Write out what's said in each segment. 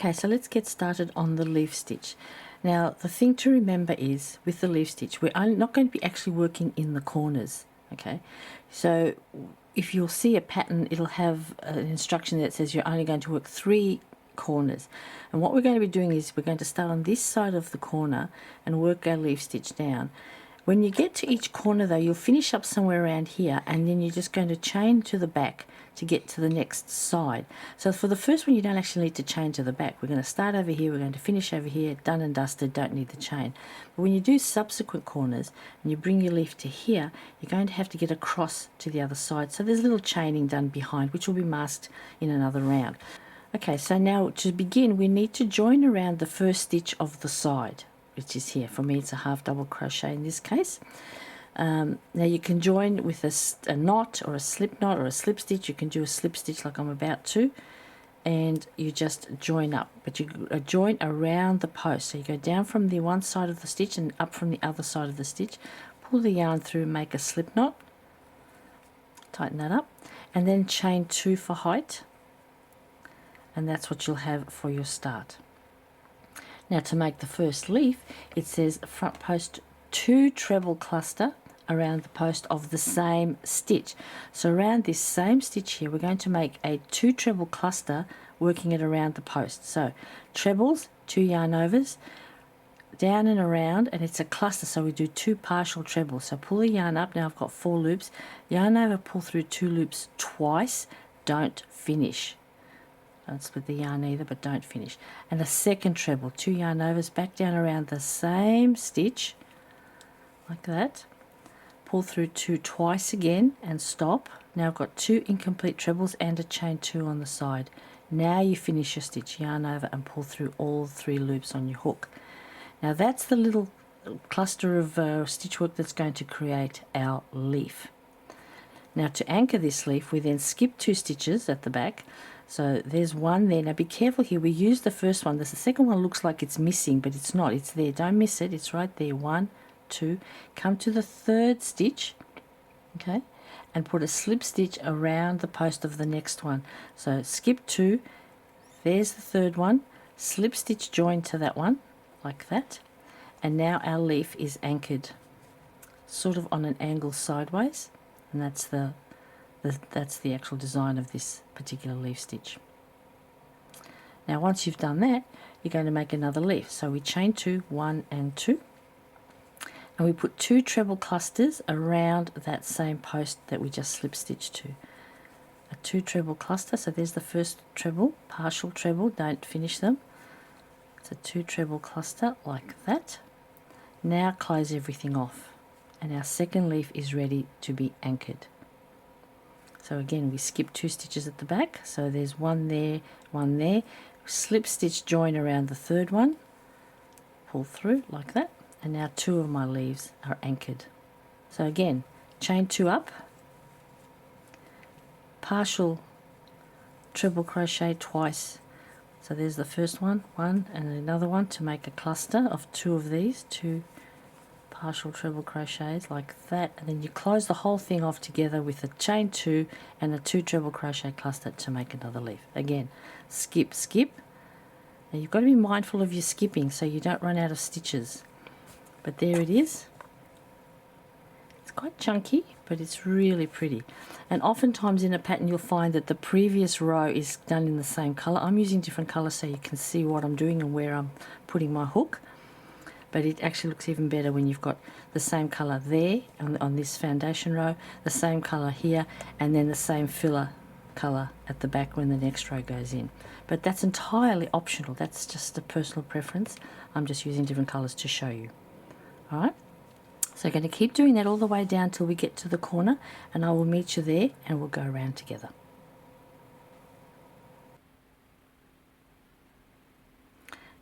Okay, so let's get started on the leaf stitch. Now the thing to remember is with the leaf stitch we're not going to be actually working in the corners. Okay, so if you'll see a pattern, it'll have an instruction that says you're only going to work 3 corners, and what we're going to be doing is we're going to start on this side of the corner and work our leaf stitch down. When you get to each corner though, you'll finish up somewhere around here, and then you're just going to chain to the back to get to the next side. So for the first one you don't actually need to chain to the back. We're going to start over here, we're going to finish over here, done and dusted, don't need the chain. But when you do subsequent corners and you bring your leaf to here, you're going to have to get across to the other side. So there's a little chaining done behind, which will be masked in another round. Okay, so now to begin we need to join around the first stitch of the side, which is here. For me it's a half double crochet in this case. Now you can join with a knot or a slip knot or a slip stitch. You can do a slip stitch like I'm about to, and you just join up, but you join around the post. So you go down from the one side of the stitch and up from the other side of the stitch, pull the yarn through, make a slip knot, tighten that up, and then chain 2 for height, and that's what you'll have for your start. Now to make the first leaf, it says front post 2 treble cluster around the post of the same stitch. So around this same stitch here we're going to make a 2 treble cluster, working it around the post. So trebles, 2 yarn overs, down and around, and it's a cluster, so we do 2 partial trebles. So pull the yarn up, now I've got 4 loops, yarn over, pull through 2 loops twice, don't finish. Don't split the yarn either, but don't finish. And a second treble, 2 yarn overs, back down around the same stitch, like that. Pull through 2 twice again and stop. Now I've got 2 incomplete trebles and a chain 2 on the side. Now you finish your stitch, yarn over and pull through all 3 loops on your hook. Now that's the little cluster of stitch work that's going to create our leaf. Now to anchor this leaf we then skip 2 stitches at the back. So there's one there. Now be careful here, we use the first one. The second one looks like it's missing, but it's not, it's there. Don't miss it, it's right there. 1, 2, come to the 3rd stitch, okay, and put a slip stitch around the post of the next one. So skip 2, there's the 3rd one, slip stitch join to that one, like that, and now our leaf is anchored sort of on an angle sideways, and that's the actual design of this particular leaf stitch. Now once you've done that, you're going to make another leaf. So we chain 2, 1 and 2, and we put 2 treble clusters around that same post that we just slip stitched to. A 2 treble cluster, so there's the first treble, partial treble, don't finish them. It's a 2 treble cluster like that. Now close everything off, and our second leaf is ready to be anchored. So again we skip 2 stitches at the back, so there's one there, slip stitch join around the 3rd one, pull through like that, and now 2 of my leaves are anchored. So again, chain 2 up, partial treble crochet twice. So there's the first one, and another one to make a cluster of 2 of these, 2 partial treble crochets like that, and then you close the whole thing off together with a chain 2 and a 2 treble crochet cluster to make another leaf. Again, skip, skip. Now you've got to be mindful of your skipping so you don't run out of stitches. But there it is. It's quite chunky, but it's really pretty. And oftentimes in a pattern you'll find that the previous row is done in the same colour. I'm using different colours so you can see what I'm doing and where I'm putting my hook. But it actually looks even better when you've got the same colour there on this foundation row, the same colour here, and then the same filler colour at the back when the next row goes in. But that's entirely optional, that's just a personal preference. I'm just using different colours to show you. Alright, so I'm going to keep doing that all the way down till we get to the corner, and I will meet you there and we'll go around together.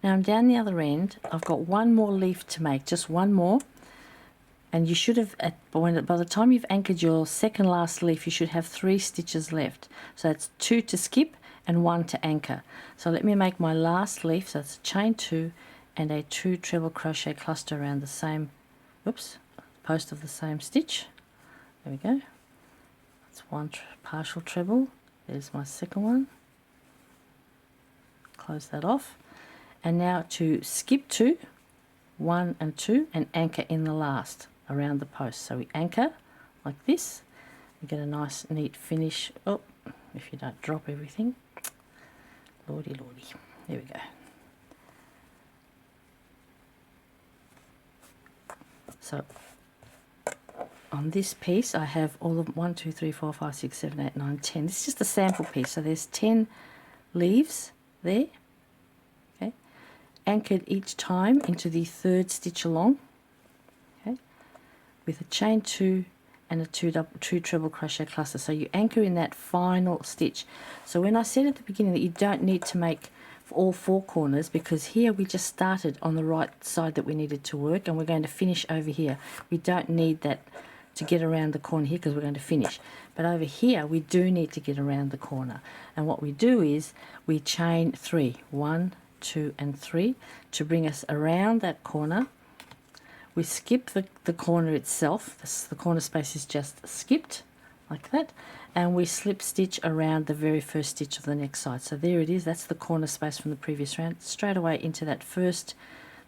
Now I'm down the other end, I've got one more leaf to make, just one more, and you should have, by the time you've anchored your second last leaf, you should have 3 stitches left. So it's 2 to skip and 1 to anchor. So let me make my last leaf, so it's a chain 2 and a 2 treble crochet cluster around the same, post of the same stitch. There we go. That's 1 partial treble, there's my second one. close that off. And now to skip 2, 1 and 2, and anchor in the last around the post. So we anchor like this, we get a nice neat finish. Oh, if you don't drop everything, lordy lordy, there we go. So on this piece I have all of 1, 2, 3, 4, 5, 6, 7, 8, 9, 10. This is just a sample piece, so there's 10 leaves there, okay, anchored each time into the 3rd stitch along, okay, with a chain 2 and a 2 treble crochet cluster. So you anchor in that final stitch. So when I said at the beginning that you don't need to make all 4 corners, because here we just started on the right side that we needed to work, and we're going to finish over here. We don't need that to get around the corner here because we're going to finish, but over here we do need to get around the corner. And what we do is we chain 3, 1, 2 and 3 to bring us around that corner. We skip the corner itself, the corner space is just skipped like that, and we slip stitch around the very first stitch of the next side. So there it is, that's the corner space from the previous round, straight away into that first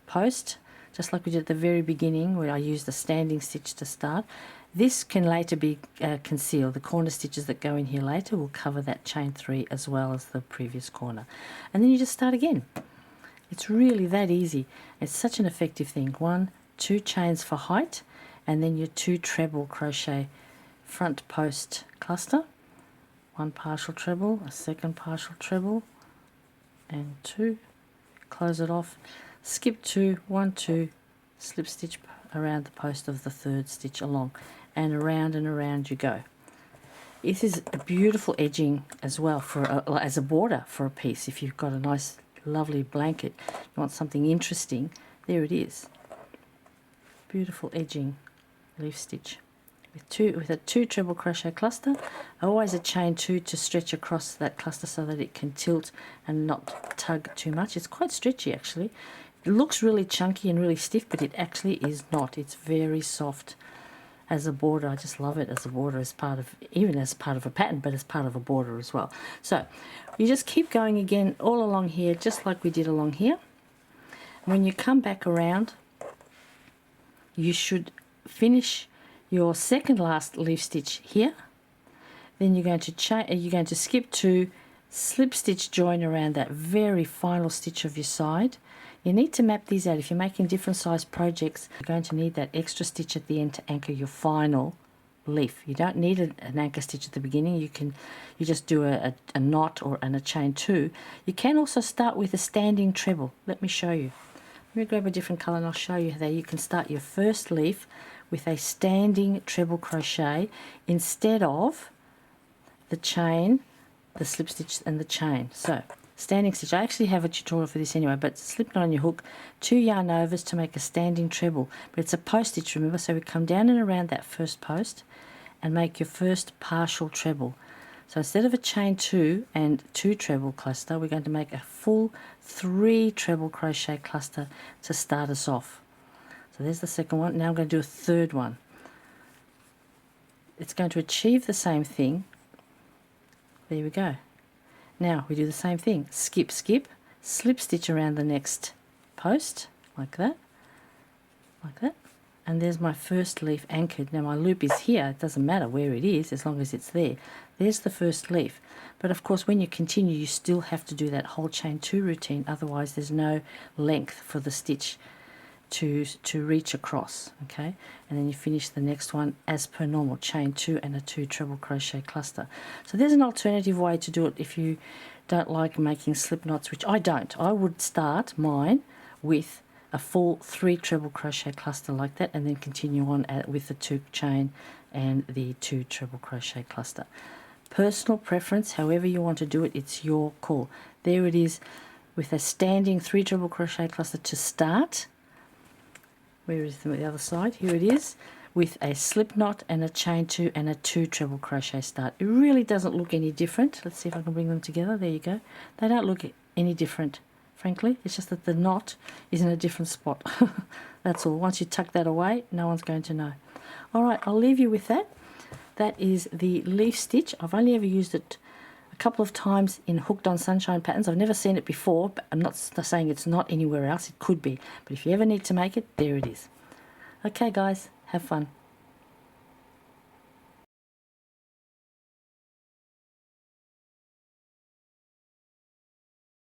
post, just like we did at the very beginning where I used the standing stitch to start. This can later be concealed. The corner stitches that go in here later will cover that chain 3 as well as the previous corner. And then you just start again. It's really that easy. It's such an effective thing. 1, 2 chains for height, and then your 2 treble crochet front post cluster, 1 partial treble, a 2nd partial treble, and 2, close it off, skip 2, 1, 2, slip stitch around the post of the 3rd stitch along, and around you go. This is a beautiful edging as well for as a border for a piece. If you've got a nice lovely blanket, you want something interesting, there it is. Beautiful edging leaf stitch with a 2 treble crochet cluster, always a chain 2 to stretch across that cluster so that it can tilt and not tug too much. It's quite stretchy actually. It looks really chunky and really stiff, but it actually is not. It's very soft as a border. I just love it as a border, as part of, even as part of a pattern, but as part of a border as well. So you just keep going again all along here, just like we did along here. When you come back around, you should finish your second last leaf stitch here. Then you're going to skip 2, slip stitch join around that very final stitch of your side. You need to map these out. If you're making different size projects, you're going to need that extra stitch at the end to anchor your final leaf. You don't need an anchor stitch at the beginning. You just do a knot and a chain 2. You can also start with a standing treble. Let me show you. Let me grab a different colour and I'll show you how you can start your first leaf with a standing treble crochet instead of the chain, the slip stitch and the chain. So standing stitch, I actually have a tutorial for this anyway, but slip knot on your hook, 2 yarn overs to make a standing treble, but it's a post stitch, remember, so we come down and around that first post and make your first partial treble. So instead of a chain 2 and 2 treble cluster, we're going to make a full 3 treble crochet cluster to start us off. So there's the second one. Now I'm going to do a third one. It's going to achieve the same thing. There we go. Now we do the same thing. Skip, skip, slip stitch around the next post, like that, and there's my first leaf anchored. Now my loop is here. It doesn't matter where it is as long as it's there. There's the first leaf. But of course when you continue you still have to do that whole chain 2 routine, otherwise there's no length for the stitch to reach across, okay? And then you finish the next one as per normal, chain 2 and a 2 treble crochet cluster. So there's an alternative way to do it if you don't like making slip knots, which I don't. I would start mine with a full 3 treble crochet cluster like that, and then continue on with the 2 chain and the 2 treble crochet cluster. Personal preference, however you want to do it, it's your call. There it is with a standing 3 treble crochet cluster to start. Where is the other side? Here it is, with a slip knot and a chain 2 and a 2 treble crochet start. It really doesn't look any different. Let's see if I can bring them together. There you go. They don't look any different, frankly. It's just that the knot is in a different spot. That's all. Once you tuck that away, no one's going to know. All right, I'll leave you with that. That is the leaf stitch. I've only ever used it a couple of times in hooked on sunshine patterns. I've never seen it before, but I'm not saying it's not anywhere else. It could be, but if you ever need to make it, there it is. Okay guys, have fun.